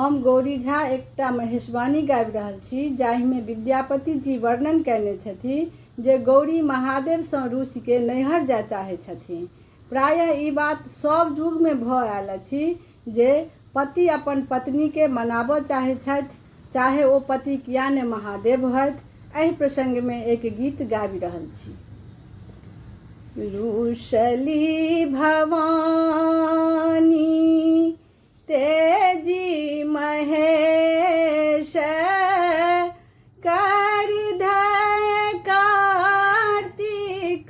हम गौरी झा एकटा महेशवाणी गाबि रहल छी, जाहिमे विद्यापति जी वर्णन कयने छथिन जे गौरी महादेव सँ रूसी के नैहर जाय चाहै छथिन। प्रायः ई बात सब युग में भऽ आयल अछि जे पति अपन पत्नी के मनाबऽ चाहै छथि, चाहे ओ पति किया ने महादेव होथि। एहि प्रसंग में एक गीत गाबि रहल छी। रुसली भवानी तेजी महेश करधय कार्तिक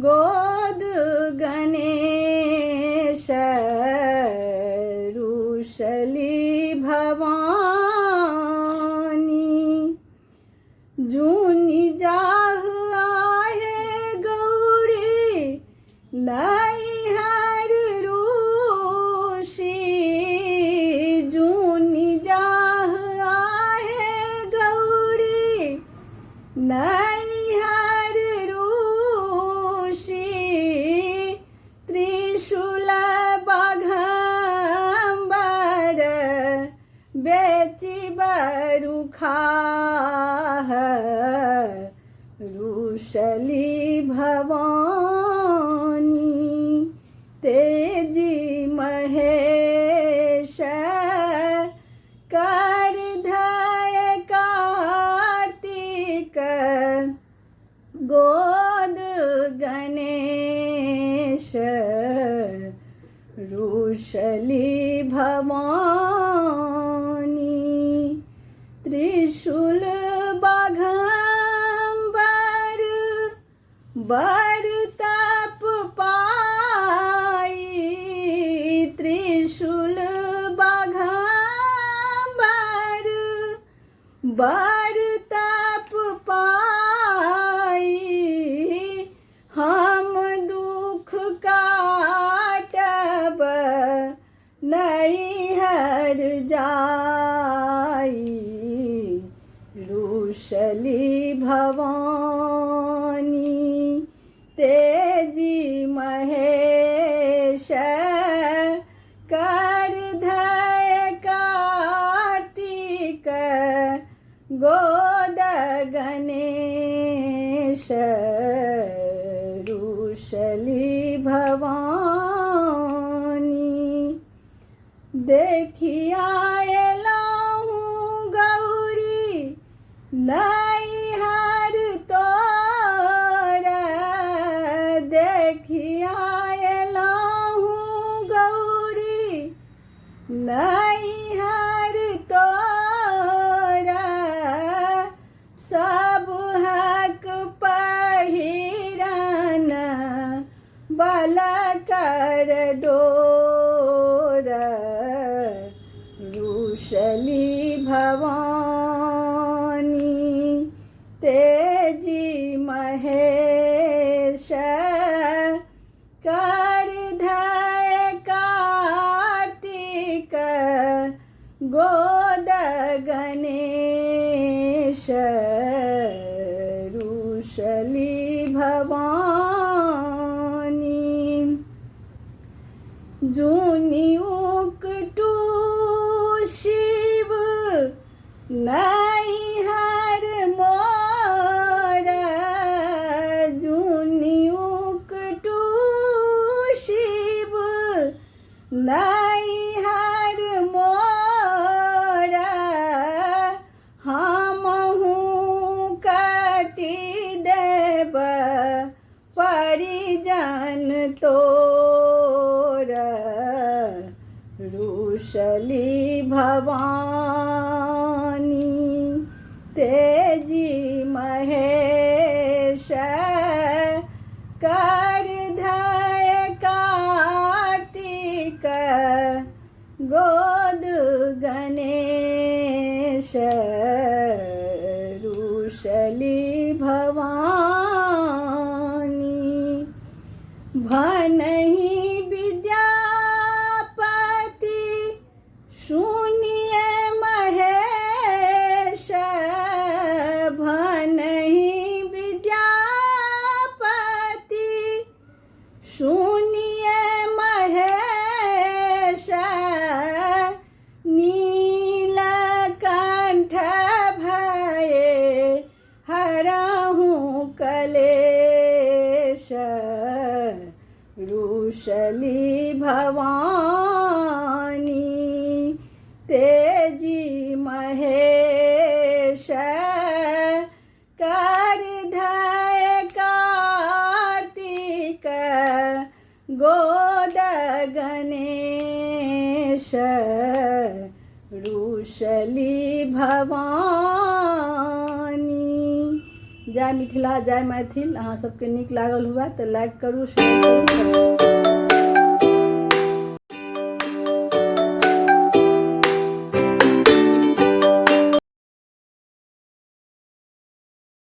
गोद गणेश। रुसली भवानी जूनी जाह आहे गौरी नैहर रूसी। जूनी जाह आहे गौरी नैहर रूसी। त्रिशूल बाघंबर बेची बरुखा। रुसली भवानी तेजी महेश करधय कार्तिक गोद गणेश। रुसली भवानी त्रिशूल बाघंबर बर तप पाई। त्रिशूल बाघंबर बर तप पाई। हम दुख काटब नैहर जाई। रुसली भवानी तेजी महेश करधय कार्तिक गोद गणेश। रुसली भवानी देखिया एलहु गौरी नैहर तोर। देखिया एलहु गौरी नैहर तोर। सब हक पहिरन बल कर डोर। रुसली भवानी तेजी महेश करधय कार्तिक गोद गणेश। रुसली भवानी जूनी उकटू शिव नैहर मोर। जूनी उकटू शिव नैहर मोर। हमहु काटि देब परिजन तोर। रुसली भवानी तेजी महेश करधय कार्तिक गोद गणेश। रुसली भवानी भनहि विद्यापति सुनिए महेश। भनहि विद्यापति सुनिए महेश। कमलेश रुषली भवानी तेजी महेश करधय कार्तिक गोद गणेश रुषली भवानी। जय मिथिला जय मैथिल। अहाँ सबके नीक लागल हुआ तऽ लाइक करू शेयर करू।